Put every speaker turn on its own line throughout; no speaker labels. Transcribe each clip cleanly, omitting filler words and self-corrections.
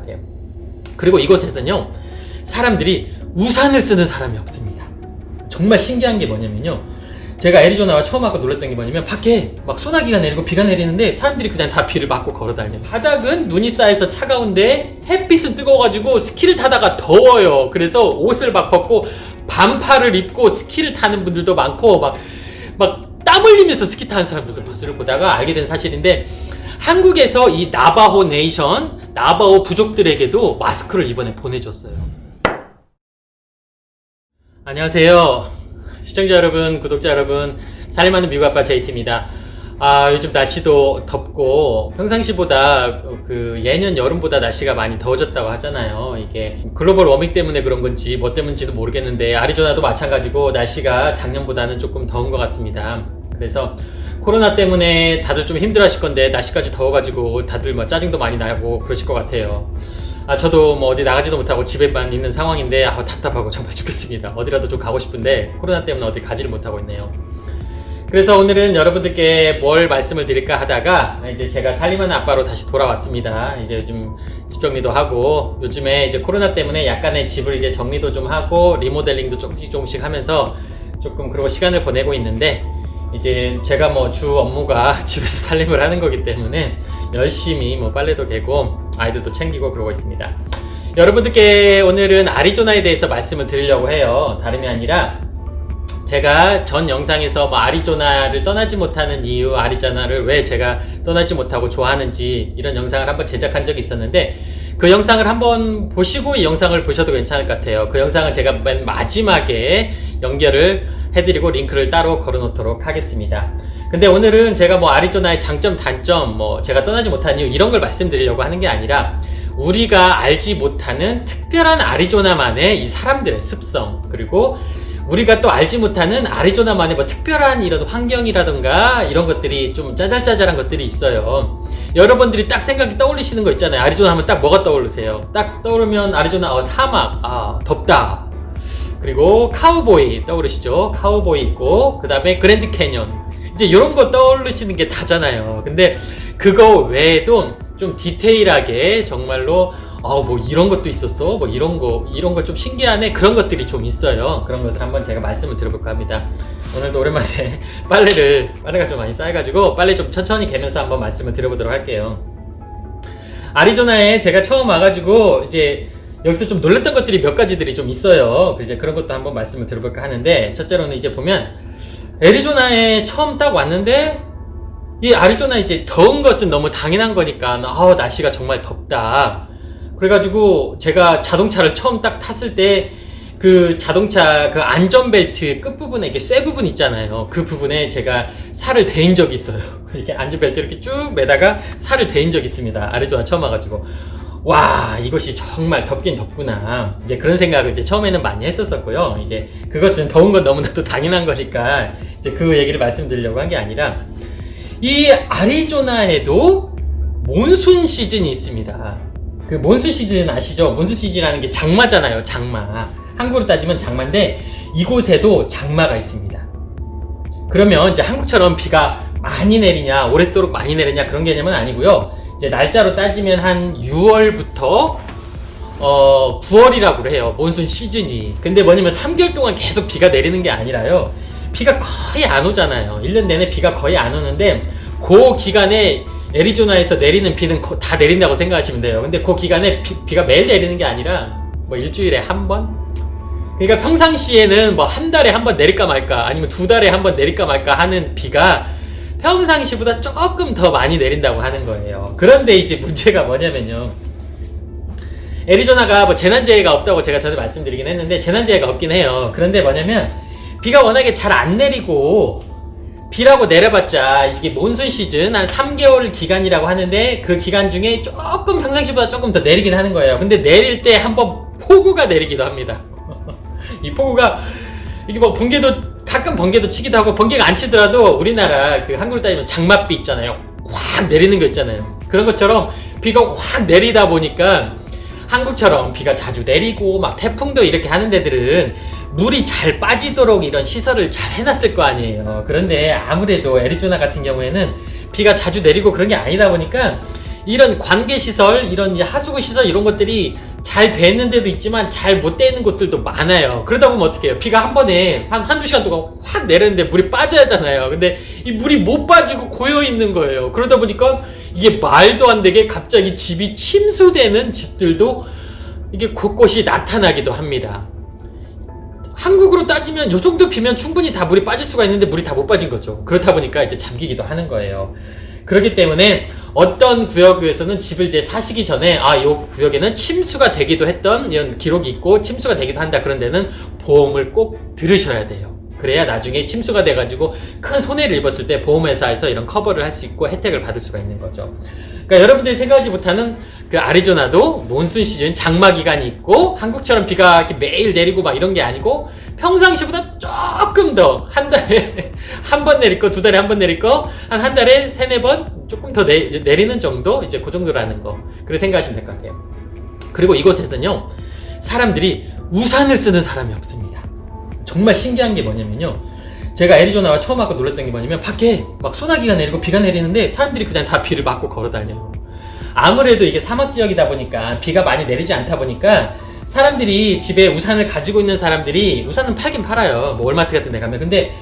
같아요. 그리고 이곳에서는요, 사람들이 우산을 쓰는 사람이 없습니다. 정말 신기한 게 뭐냐면요, 제가 애리조나와 처음 와서 놀랐던 게 뭐냐면 밖에 막 소나기가 내리고 비가 내리는데 사람들이 그냥 다 비를 맞고 걸어다녀요. 바닥은 눈이 쌓여서 차가운데 햇빛은 뜨거워가지고 스키를 타다가 더워요. 그래서 옷을 막 벗고 반팔을 입고 스키를 타는 분들도 많고 막 땀 흘리면서 스키 타는 사람들도 뉴스를 보다가 알게 된 사실인데, 한국에서 이 나바호 네이션, 나바호 부족들에게도 마스크를 이번에 보내줬어요. 안녕하세요. 시청자 여러분, 구독자 여러분, 살림하는 미국 아빠 JT입니다. 요즘 날씨도 덥고 평상시보다 예년 여름보다 날씨가 많이 더워졌다고 하잖아요. 이게 글로벌 워밍 때문에 그런 건지 뭐 때문인지도 모르겠는데 아리조나도 마찬가지고 날씨가 작년보다는 조금 더운 것 같습니다. 그래서 코로나 때문에 다들 좀 힘들어 하실 건데 날씨까지 더워가지고 다들 뭐 짜증도 많이 나고 그러실 것 같아요. 저도 뭐 어디 나가지도 못하고 집에만 있는 상황인데 답답하고 정말 죽겠습니다. 어디라도 좀 가고 싶은데 코로나 때문에 어디 가지를 못하고 있네요. 그래서 오늘은 여러분들께 뭘 말씀을 드릴까 하다가 이제 제가 살림하는 아빠로 다시 돌아왔습니다. 이제 요즘 집 정리도 하고 요즘에 이제 코로나 때문에 약간의 집을 이제 정리도 좀 하고 리모델링도 조금씩 하면서 조금 그러고 시간을 보내고 있는데, 이제 제가 뭐 주 업무가 집에서 살림을 하는 거기 때문에 열심히 뭐 빨래도 개고 아이들도 챙기고 그러고 있습니다. 여러분들께 오늘은 아리조나에 대해서 말씀을 드리려고 해요. 다름이 아니라 제가 전 영상에서 뭐 아리조나를 떠나지 못하는 이유, 아리조나를 왜 제가 떠나지 못하고 좋아하는지 이런 영상을 한번 제작한 적이 있었는데, 그 영상을 한번 보시고 이 영상을 보셔도 괜찮을 것 같아요. 그 영상은 제가 맨 마지막에 연결을 해드리고 링크를 따로 걸어놓도록 하겠습니다. 근데 오늘은 제가 뭐 아리조나의 장점, 단점, 뭐 제가 떠나지 못하는 이유 이런 걸 말씀드리려고 하는 게 아니라, 우리가 알지 못하는 특별한 아리조나만의 이 사람들의 습성, 그리고 우리가 또 알지 못하는 아리조나만의 뭐 특별한 이런 환경이라든가 이런 것들이 좀 짜잘짜잘한 것들이 있어요. 여러분들이 딱 생각이 떠올리시는 거 있잖아요. 아리조나 하면 딱 뭐가 떠오르세요? 딱 떠오르면 아리조나 사막, 덥다. 그리고 카우보이 떠오르시죠? 카우보이 있고 그 다음에 그랜드 캐년, 이제 이런 거 떠오르시는 게 다잖아요. 근데 그거 외에도 좀 디테일하게 정말로 뭐 이런 것도 있었어? 뭐 이런 거 좀 신기하네? 그런 것들이 좀 있어요. 그런 것을 한번 제가 말씀을 드려볼까 합니다. 오늘도 오랜만에 빨래가 좀 많이 쌓여가지고 빨래 좀 천천히 개면서 한번 말씀을 드려보도록 할게요. 아리조나에 제가 처음 와가지고 이제 여기서 좀 놀랐던 것들이 몇 가지들이 좀 있어요. 이제 그런 것도 한번 말씀을 드려볼까 하는데, 첫째로는 이제 보면 애리조나에 처음 딱 왔는데 이 아리조나 이제 더운 것은 너무 당연한 거니까 날씨가 정말 덥다. 그래가지고 제가 자동차를 처음 딱 탔을 때 그 자동차 그 안전벨트 끝부분에 이게 쇠 부분 있잖아요. 그 부분에 제가 살을 대인 적이 있어요. 이렇게 안전벨트 이렇게 쭉 매다가 살을 대인 적이 있습니다. 아리조나 처음 와가지고. 와, 이것이 정말 덥긴 덥구나. 이제 그런 생각을 이제 처음에는 많이 했었었고요. 이제 그것은 더운 건 너무나도 당연한 거니까 이제 그 얘기를 말씀드리려고 한 게 아니라, 이 아리조나에도 몬순 시즌이 있습니다. 그 몬순 시즌 아시죠? 몬순 시즌이라는 게 장마잖아요. 장마. 한국으로 따지면 장마인데 이곳에도 장마가 있습니다. 그러면 이제 한국처럼 비가 많이 내리냐, 오랫도록 많이 내리냐 그런 개념은 아니고요. 이제 날짜로 따지면 한 6월부터 9월이라고 해요. 몬순 시즌이. 근데 뭐냐면 3개월 동안 계속 비가 내리는 게 아니라요. 비가 거의 안 오잖아요. 1년 내내 비가 거의 안 오는데 그 기간에 애리조나에서 내리는 비는 다 내린다고 생각하시면 돼요. 근데 그 기간에 비가 매일 내리는 게 아니라 뭐 일주일에 한 번? 그러니까 평상시에는 뭐 한 달에 한 번 내릴까 말까 아니면 2달에 한 번 내릴까 말까 하는 비가 평상시보다 조금 더 많이 내린다고 하는 거예요. 그런데 이제 문제가 뭐냐면요, 애리조나가 뭐 재난재해가 없다고 제가 전에 말씀드리긴 했는데 재난재해가 없긴 해요. 그런데 뭐냐면 비가 워낙에 잘 안 내리고, 비라고 내려봤자 이게 몬순 시즌 한 3개월 기간이라고 하는데 그 기간 중에 조금 평상시보다 조금 더 내리긴 하는 거예요. 근데 내릴 때 한번 폭우가 내리기도 합니다. 이 폭우가 이게 뭐 가끔 번개도 치기도 하고, 번개가 안 치더라도 우리나라 그 한국으로 따지면 장맛비 있잖아요. 확 내리는 거 있잖아요. 그런 것처럼 비가 확 내리다 보니까 한국처럼 비가 자주 내리고 막 태풍도 이렇게 하는 데들은 물이 잘 빠지도록 이런 시설을 잘 해놨을 거 아니에요. 그런데 아무래도 애리조나 같은 경우에는 비가 자주 내리고 그런 게 아니다 보니까 이런 관계시설, 이런 하수구시설 이런 것들이 잘 되는 데도 있지만 잘 못 되는 곳들도 많아요. 그러다 보면 어떻게 해요? 비가 한 번에 한두 시간 동안 확 내렸는데 물이 빠져야 하잖아요. 근데 이 물이 못 빠지고 고여 있는 거예요. 그러다 보니까 이게 말도 안 되게 갑자기 집이 침수되는 집들도 이게 곳곳이 나타나기도 합니다. 한국으로 따지면 요 정도 비면 충분히 다 물이 빠질 수가 있는데 물이 다 못 빠진 거죠. 그렇다 보니까 이제 잠기기도 하는 거예요. 그렇기 때문에 어떤 구역에서는 집을 이제 사시기 전에 요 구역에는 침수가 되기도 했던 이런 기록이 있고 침수가 되기도 한다. 그런 데는 보험을 꼭 들으셔야 돼요. 그래야 나중에 침수가 돼가지고 큰 손해를 입었을 때 보험회사에서 이런 커버를 할 수 있고 혜택을 받을 수가 있는 거죠. 그러니까 여러분들이 생각하지 못하는 그 아리조나도 몬순 시즌 장마 기간이 있고 한국처럼 비가 이렇게 매일 내리고 막 이런 게 아니고 평상시보다 조금 더 한 달에 한 번 내릴 거, 두 달에 한 번 내릴 거, 한 달에 세네 번 조금 더 내리는 정도, 이제 그 정도라는 거. 그렇게 생각하시면 될 것 같아요. 그리고 이곳에서는요, 사람들이 우산을 쓰는 사람이 없습니다. 정말 신기한 게 뭐냐면요, 제가 애리조나와 처음 와서 놀랐던 게 뭐냐면 밖에 막 소나기가 내리고 비가 내리는데 사람들이 그냥 다 비를 맞고 걸어 다녀요. 아무래도 이게 사막 지역이다 보니까 비가 많이 내리지 않다 보니까 사람들이 집에 우산을 가지고 있는 사람들이 우산은 팔긴 팔아요. 뭐 월마트 같은 데 가면. 근데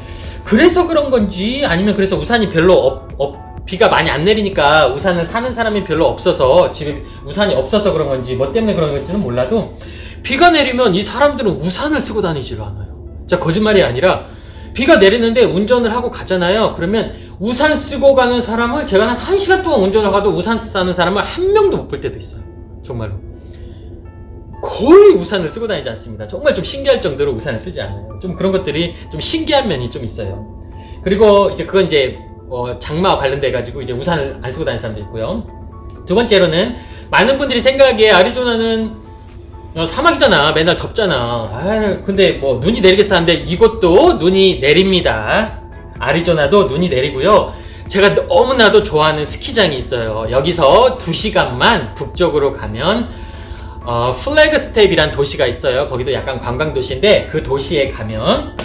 그래서 그런 건지 아니면 그래서 우산이 별로 비가 많이 안 내리니까 우산을 사는 사람이 별로 없어서 집에 우산이 없어서 그런 건지 뭐 때문에 그런 건지는 몰라도 비가 내리면 이 사람들은 우산을 쓰고 다니지를 않아요. 진짜 거짓말이 아니라 비가 내리는데 운전을 하고 가잖아요. 그러면 우산 쓰고 가는 사람을 제가 한 1시간 동안 운전을 가도 우산 쓰는 사람을 한 명도 못 볼 때도 있어요. 정말로. 거의 우산을 쓰고 다니지 않습니다. 정말 좀 신기할 정도로 우산을 쓰지 않아요. 좀 그런 것들이 좀 신기한 면이 좀 있어요. 그리고 이제 그건 이제 장마와 관련돼 가지고 이제 우산을 안 쓰고 다니는 사람도 있고요. 두 번째로는 많은 분들이 생각하기에 아리조나는 사막이잖아. 맨날 덥잖아. 근데 뭐 눈이 내리겠어 하는데 이곳도 눈이 내립니다. 아리조나도 눈이 내리고요. 제가 너무나도 좋아하는 스키장이 있어요. 여기서 2시간만 북쪽으로 가면 플래그스텝이란 도시가 있어요. 거기도 약간 관광 도시인데 그 도시에 가면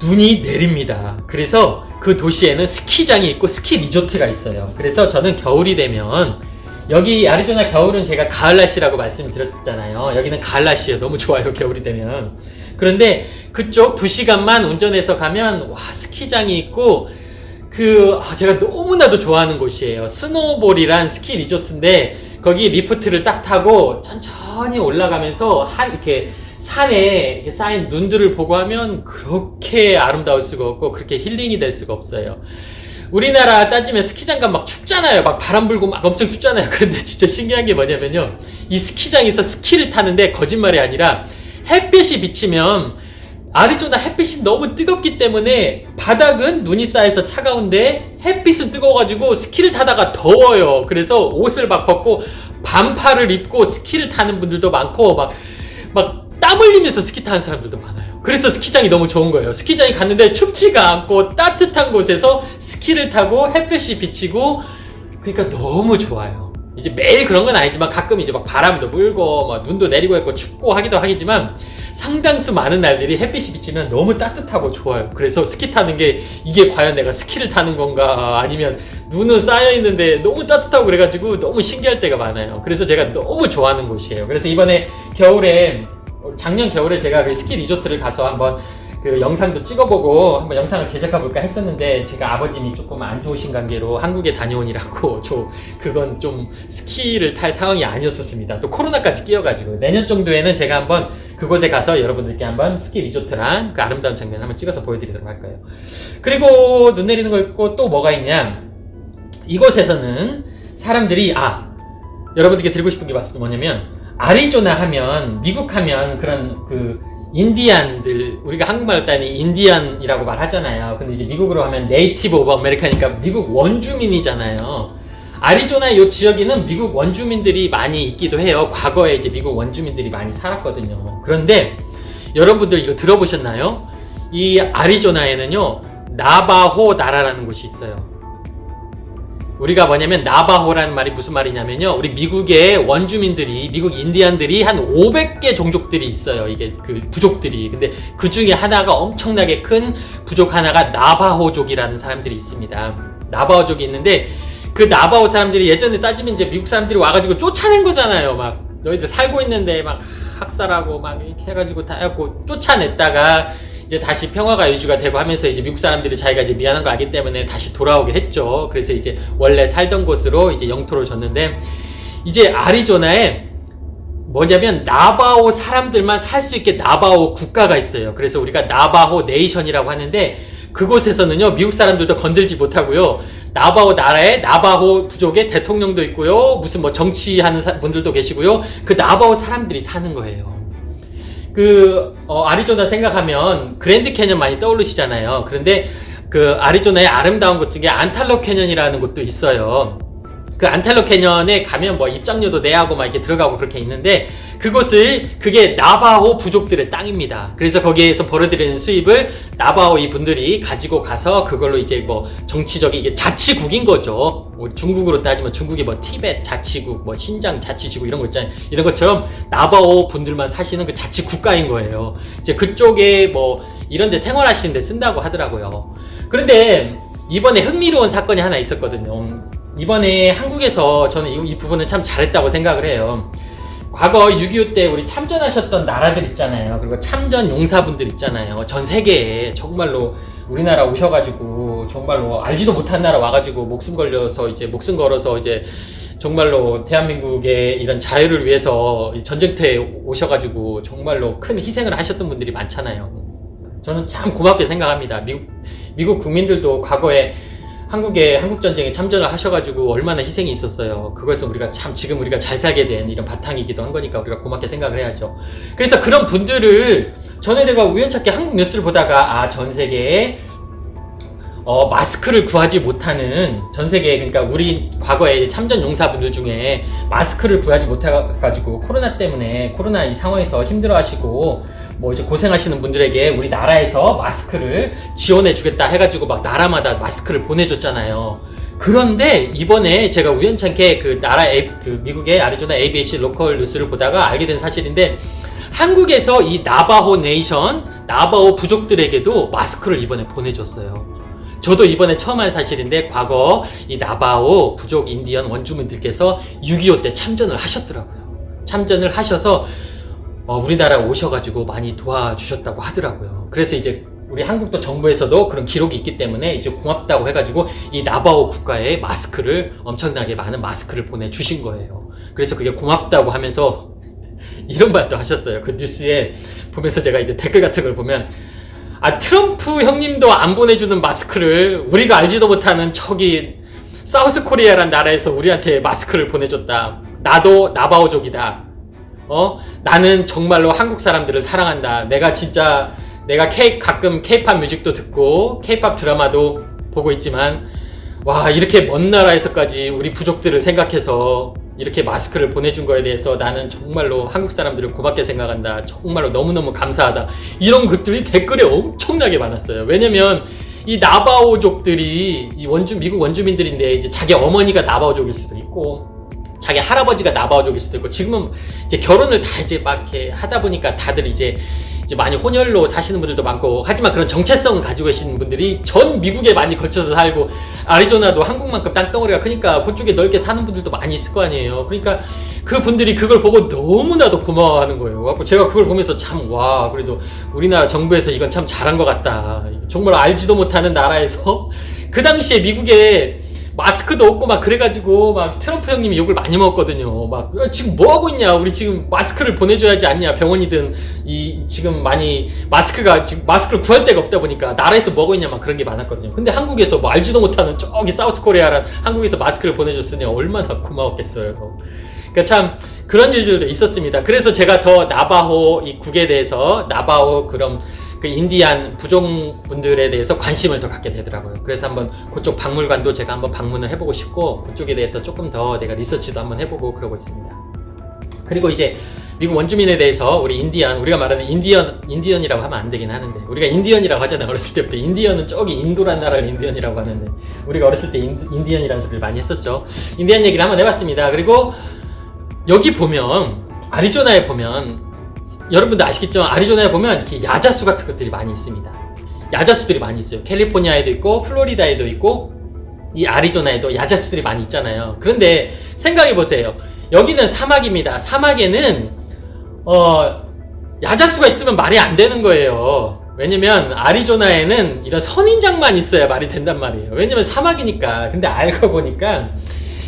눈이 내립니다. 그래서 그 도시에는 스키장이 있고 스키 리조트가 있어요. 그래서 저는 겨울이 되면 여기 아리조나 겨울은 제가 가을 날씨라고 말씀드렸잖아요. 여기는 가을 날씨예요. 너무 좋아요. 겨울이 되면. 그런데 그쪽 2시간만 운전해서 가면 스키장이 있고 제가 너무나도 좋아하는 곳이에요. 스노우볼이란 스키 리조트인데 거기 리프트를 딱 타고 천천히 올라가면서 이렇게 산에 이렇게 쌓인 눈들을 보고 하면 그렇게 아름다울 수가 없고 그렇게 힐링이 될 수가 없어요. 우리나라 따지면 스키장 가면 막 춥잖아요. 막 바람 불고 막 엄청 춥잖아요. 그런데 진짜 신기한 게 뭐냐면요, 이 스키장에서 스키를 타는데 거짓말이 아니라 햇빛이 비치면 아리조나 햇빛이 너무 뜨겁기 때문에 바닥은 눈이 쌓여서 차가운데 햇빛은 뜨거워가지고 스키를 타다가 더워요. 그래서 옷을 막 벗고 반팔을 입고 스키를 타는 분들도 많고 막 땀 흘리면서 스키 타는 사람들도 많아요. 그래서 스키장이 너무 좋은 거예요. 스키장에 갔는데 춥지가 않고 따뜻한 곳에서 스키를 타고 햇빛이 비치고 그러니까 너무 좋아요. 이제 매일 그런 건 아니지만 가끔 이제 막 바람도 불고 막 눈도 내리고 있고 춥고 하기도 하겠지만 상당수 많은 날들이 햇빛이 비치면 너무 따뜻하고 좋아요. 그래서 스키 타는 게 이게 과연 내가 스키를 타는 건가 아니면 눈은 쌓여 있는데 너무 따뜻하고 그래가지고 너무 신기할 때가 많아요. 그래서 제가 너무 좋아하는 곳이에요. 그래서 이번에 작년 겨울에 제가 그 스키 리조트를 가서 한번 그 영상도 찍어보고 한번 영상을 제작해볼까 했었는데 제가 아버님이 조금 안 좋으신 관계로 한국에 다녀오니라고 그건 좀 스키를 탈 상황이 아니었었습니다. 또 코로나까지 끼어가지고 내년 정도에는 제가 한번 그곳에 가서 여러분들께 한번 스키 리조트랑 그 아름다운 장면 한번 찍어서 보여드리도록 할 거예요. 그리고 눈 내리는 거 있고 또 뭐가 있냐, 이곳에서는 사람들이 여러분들께 드리고 싶은 게 뭐냐면 아리조나 하면 미국 하면 그런 인디안들, 우리가 한국말로 따니 인디안이라고 말하잖아요. 근데 이제 미국으로 하면 네이티브 오브 아메리카니까 미국 원주민이잖아요. 아리조나 이 지역에는 미국 원주민들이 많이 있기도 해요. 과거에 이제 미국 원주민들이 많이 살았거든요. 그런데 여러분들 이거 들어보셨나요? 이 아리조나에는요, 나바호 나라라는 곳이 있어요. 우리가 뭐냐면 나바호라는 말이 무슨 말이냐면요, 우리 미국의 원주민들이, 미국 인디안들이 한 500개 종족들이 있어요. 이게 그 부족들이. 근데 그 중에 하나가 엄청나게 큰 부족 하나가 나바호족이라는 사람들이 있습니다. 나바호족이 있는데 그 나바오 사람들이 예전에 따지면 이제 미국 사람들이 와가지고 쫓아낸 거잖아요. 막 너희들 살고 있는데 막 학살하고 막 이렇게 해가지고 다 해갖고 쫓아냈다가 이제 다시 평화가 유지가 되고 하면서 이제 미국 사람들이 자기가 이제 미안한 거 알기 때문에 다시 돌아오게 했죠. 그래서 이제 원래 살던 곳으로 이제 영토를 줬는데, 이제 아리조나에 뭐냐면 나바오 사람들만 살 수 있게 나바오 국가가 있어요. 그래서 우리가 나바호 네이션이라고 하는데, 그곳에서는요 미국 사람들도 건들지 못하고요, 나바오 나라에 나바호 부족의 대통령도 있고요, 무슨 뭐 정치하는 분들도 계시고요, 그 나바오 사람들이 사는 거예요. 아리조나 생각하면 그랜드 캐년 많이 떠오르시잖아요. 그런데 그 아리조나의 아름다운 곳 중에 안탈로 캐년이라는 곳도 있어요. 그 안탈로 캐년에 가면 뭐 입장료도 내야하고 막 이렇게 들어가고 그렇게 있는데, 그게 나바호 부족들의 땅입니다. 그래서 거기에서 벌어들이는 수입을 나바호 이 분들이 가지고 가서 그걸로 이제 뭐 정치적인 이게 자치국인 거죠. 중국으로 따지면 중국이 뭐 티베트 자치국, 뭐 신장 자치지구 이런 거 있잖아요. 이런 것처럼 나바호 분들만 사시는 그 자치국가인 거예요. 이제 그쪽에 뭐 이런 데 생활하시는 데 쓴다고 하더라고요. 그런데 이번에 흥미로운 사건이 하나 있었거든요. 이번에 한국에서 저는 이 부분은 참 잘했다고 생각을 해요. 과거 6.25 때 우리 참전하셨던 나라들 있잖아요. 그리고 참전 용사분들 있잖아요. 전 세계에 정말로 우리나라 오셔가지고 정말로 알지도 못한 나라 와가지고 목숨 걸어서 이제 정말로 대한민국의 이런 자유를 위해서 전쟁터에 오셔가지고 정말로 큰 희생을 하셨던 분들이 많잖아요. 저는 참 고맙게 생각합니다. 미국 국민들도 과거에 한국전쟁에 참전을 하셔가지고 얼마나 희생이 있었어요. 그것은 지금 우리가 잘 살게 된 이런 바탕이기도 한 거니까 우리가 고맙게 생각을 해야죠. 그래서 그런 분들을 전에 내가 우연찮게 한국 뉴스를 보다가, 전 세계에 마스크를 구하지 못하는 그러니까 우리 과거에 참전 용사분들 중에 마스크를 구하지 못해가지고 코로나 이 상황에서 힘들어하시고 뭐 이제 고생하시는 분들에게 우리나라에서 마스크를 지원해주겠다 해가지고 막 나라마다 마스크를 보내줬잖아요. 그런데 이번에 제가 우연찮게 미국의 아리조나 ABC 로컬 뉴스를 보다가 알게 된 사실인데, 한국에서 이 나바호 네이션, 나바호 부족들에게도 마스크를 이번에 보내줬어요. 저도 이번에 처음 알 사실인데, 과거 이 나바호 부족 인디언 원주민들께서 6.25 때 참전을 하셨더라고요. 참전을 하셔서 우리나라 오셔가지고 많이 도와주셨다고 하더라고요. 그래서 이제 우리 한국도 정부에서도 그런 기록이 있기 때문에 이제 고맙다고 해가지고 이 나바호 국가에 엄청나게 많은 마스크를 보내주신 거예요. 그래서 그게 고맙다고 하면서 이런 말도 하셨어요. 그 뉴스에 보면서 제가 이제 댓글 같은 걸 보면, 트럼프 형님도 안 보내주는 마스크를 우리가 알지도 못하는 저기 사우스 코리아란 나라에서 우리한테 마스크를 보내줬다. 나도 나바호족이다. 나는 정말로 한국 사람들을 사랑한다. 내가 가끔 K-팝 뮤직도 듣고 K-팝 드라마도 보고 있지만, 와, 이렇게 먼 나라에서까지 우리 부족들을 생각해서 이렇게 마스크를 보내준 거에 대해서 나는 정말로 한국 사람들을 고맙게 생각한다. 정말로 너무너무 감사하다. 이런 것들이 댓글에 엄청나게 많았어요. 왜냐면 이 나바오족들이 미국 원주민들인데, 이제 자기 어머니가 나바오족일 수도 있고 자기 할아버지가 나바오족일 수도 있고, 지금은 이제 결혼을 다 이제 막 이렇게 하다 보니까 다들 이제 많이 혼혈로 사시는 분들도 많고, 하지만 그런 정체성을 가지고 계시는 분들이 전 미국에 많이 걸쳐서 살고, 아리조나도 한국만큼 땅덩어리가 크니까 그쪽에 넓게 사는 분들도 많이 있을 거 아니에요. 그러니까 그 분들이 그걸 보고 너무나도 고마워하는 거예요. 제가 그걸 보면서 그래도 우리나라 정부에서 이건 참 잘한 것 같다. 정말 알지도 못하는 나라에서 그 당시에 미국에 마스크도 없고 막 그래가지고 막 트럼프 형님이 욕을 많이 먹었거든요. 막 지금 뭐 하고 있냐, 우리 지금 마스크를 보내줘야지 않냐, 병원이든 지금 많이 지금 마스크를 구할 데가 없다 보니까 나라에서 뭐 하고 있냐 막 그런 게 많았거든요. 근데 한국에서 뭐 알지도 못하는 저기 사우스 코리아란 한국에서 마스크를 보내줬으니 얼마나 고마웠겠어요. 그러니까 참 그런 일들도 있었습니다. 그래서 제가 더 나바호 이 국에 대해서, 나바호 그런 그 인디안 부족분들에 대해서 관심을 더 갖게 되더라고요. 그래서 한번 그쪽 박물관도 제가 한번 방문을 해보고 싶고, 그쪽에 대해서 조금 더 내가 리서치도 한번 해보고 그러고 있습니다. 그리고 이제 미국 원주민에 대해서 우리가 말하는 인디언이라고 하면 안 되긴 하는데, 우리가 인디언이라고 하잖아요. 어렸을 때부터. 인디언은 저기 인도란 나라를 인디언이라고 하는데, 우리가 어렸을 때 인디언이라는 소리를 많이 했었죠. 인디언 얘기를 한번 해봤습니다. 그리고 여기 보면, 아리조나에 보면, 여러분들 아시겠죠? 아리조나에 보면 이렇게 야자수 같은 것들이 많이 있습니다. 야자수들이 많이 있어요. 캘리포니아에도 있고, 플로리다에도 있고, 이 아리조나에도 야자수들이 많이 있잖아요. 그런데 생각해보세요. 여기는 사막입니다. 사막에는 야자수가 있으면 말이 안 되는 거예요. 왜냐면 아리조나에는 이런 선인장만 있어야 말이 된단 말이에요. 왜냐면 사막이니까. 근데 알고 보니까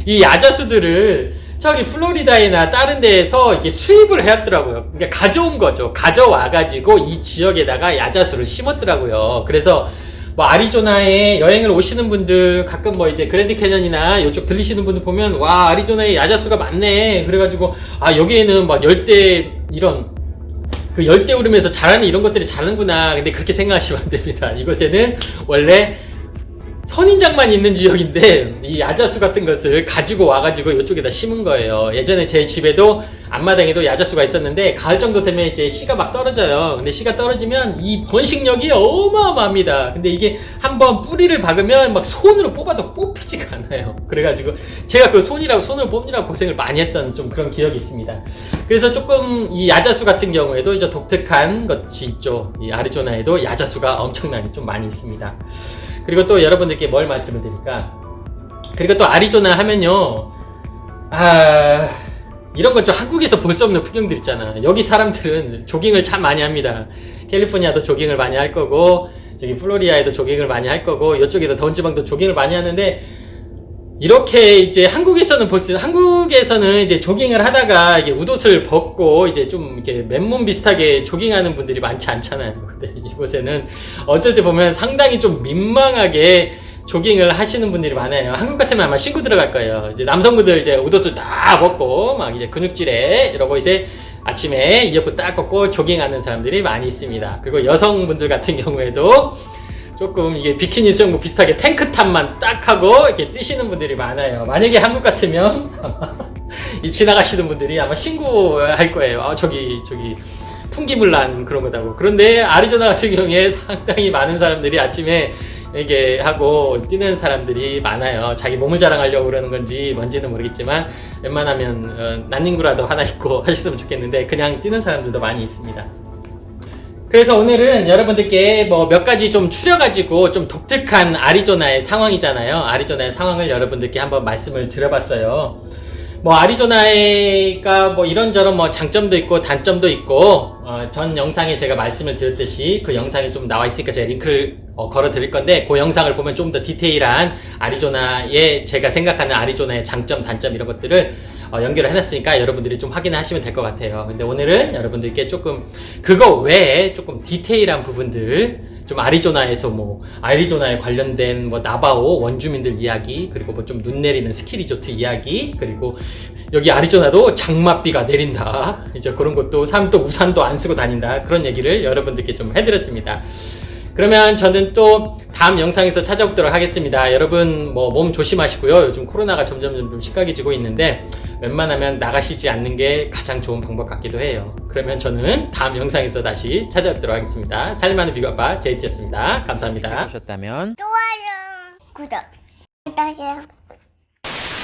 이 야자수들을 저기 플로리다나 다른 데에서 이렇게 수입을 해왔더라고요. 그러니까 가져온 거죠. 가져와가지고 이 지역에다가 야자수를 심었더라고요. 그래서 뭐 아리조나에 여행을 오시는 분들 가끔 뭐 이제 그랜드 캐년이나 이쪽 들리시는 분들 보면 와 아리조나에 야자수가 많네. 그래가지고 아 여기에는 막 열대 이런 그 열대우림에서 자라는 이런 것들이 자라는구나. 근데 그렇게 생각하시면 안 됩니다. 이곳에는 원래 선인장만 있는 지역인데 이 야자수 같은 것을 가지고 와가지고 이쪽에다 심은 거예요. 예전에 제 집에도 앞마당에도 야자수가 있었는데 가을 정도 되면 이제 씨가 막 떨어져요. 근데 씨가 떨어지면 이 번식력이 어마어마합니다. 근데 이게 한번 뿌리를 박으면 막 손으로 뽑아도 뽑히지가 않아요. 그래가지고 제가 그 손으로 뽑느라고 고생을 많이 했던 좀 그런 기억이 있습니다. 그래서 조금 이 야자수 같은 경우에도 이제 독특한 것이 있죠. 이 아리조나에도 야자수가 엄청나게 좀 많이 있습니다. 그리고 또 여러분들께 뭘 말씀을 드릴까? 그리고 또 아리조나 하면요, 이런 건 좀 한국에서 볼 수 없는 풍경들 있잖아. 여기 사람들은 조깅을 참 많이 합니다. 캘리포니아도 조깅을 많이 할 거고, 저기 플로리다에도 조깅을 많이 할 거고, 이쪽에도 더운 지방도 조깅을 많이 하는데, 이렇게 이제 한국에서는 이제 조깅을 하다가 이게 웃옷을 벗고 이제 좀 이렇게 맨몸 비슷하게 조깅하는 분들이 많지 않잖아요. 근데 이곳에는 어쩔 때 보면 상당히 좀 민망하게 조깅을 하시는 분들이 많아요. 한국 같으면 아마 신고 들어갈 거예요. 이제 남성분들 이제 웃옷을 다 벗고 막 이제 근육질에 이러고 이제 아침에 이어폰 딱 꽂고 조깅하는 사람들이 많이 있습니다. 그리고 여성분들 같은 경우에도 조금 이게 비키니 수영복 비슷하게 탱크탑만 딱 하고 이렇게 뛰시는 분들이 많아요. 만약에 한국 같으면 아마 이 지나가시는 분들이 아마 신고할 거예요. 저기 풍기물난 그런 거다고. 그런데 아리조나 같은 경우에 상당히 많은 사람들이 아침에 이게 하고 뛰는 사람들이 많아요. 자기 몸을 자랑하려고 그러는 건지 뭔지는 모르겠지만 웬만하면 난닝구라도 하나 입고 하셨으면 좋겠는데 그냥 뛰는 사람들도 많이 있습니다. 그래서 오늘은 여러분들께 뭐 몇 가지 좀 추려가지고 좀 독특한 아리조나의 상황이잖아요. 아리조나의 상황을 여러분들께 한번 말씀을 드려봤어요. 뭐 아리조나가 뭐 이런저런 뭐 장점도 있고 단점도 있고 전 영상에 제가 말씀을 드렸듯이 그 영상이 좀 나와 있으니까 제가 링크를 걸어 드릴 건데 그 영상을 보면 좀 더 디테일한 아리조나의 제가 생각하는 아리조나의 장점 단점 이런 것들을 연결을 해놨으니까 여러분들이 좀 확인하시면 될 것 같아요. 근데 오늘은 여러분들께 조금 그거 외에 조금 디테일한 부분들 좀 아리조나에서 뭐 아리조나에 관련된 뭐 나바오 원주민들 이야기 그리고 뭐 좀 눈 내리는 스키 리조트 이야기 그리고 여기 아리조나도 장맛비가 내린다 이제 그런 것도 사람 또 우산도 안 쓰고 다닌다 그런 얘기를 여러분들께 좀 해드렸습니다. 그러면 저는 또 다음 영상에서 찾아뵙도록 하겠습니다. 여러분 뭐 몸 조심하시고요. 요즘 코로나가 점점 좀 심각해지고 있는데 웬만하면 나가시지 않는 게 가장 좋은 방법 같기도 해요. 그러면 저는 다음 영상에서 다시 찾아뵙도록 하겠습니다. 살만한 비과빠 JT였습니다. 감사합니다. 보셨다면
좋아요, 구독 부탁해요.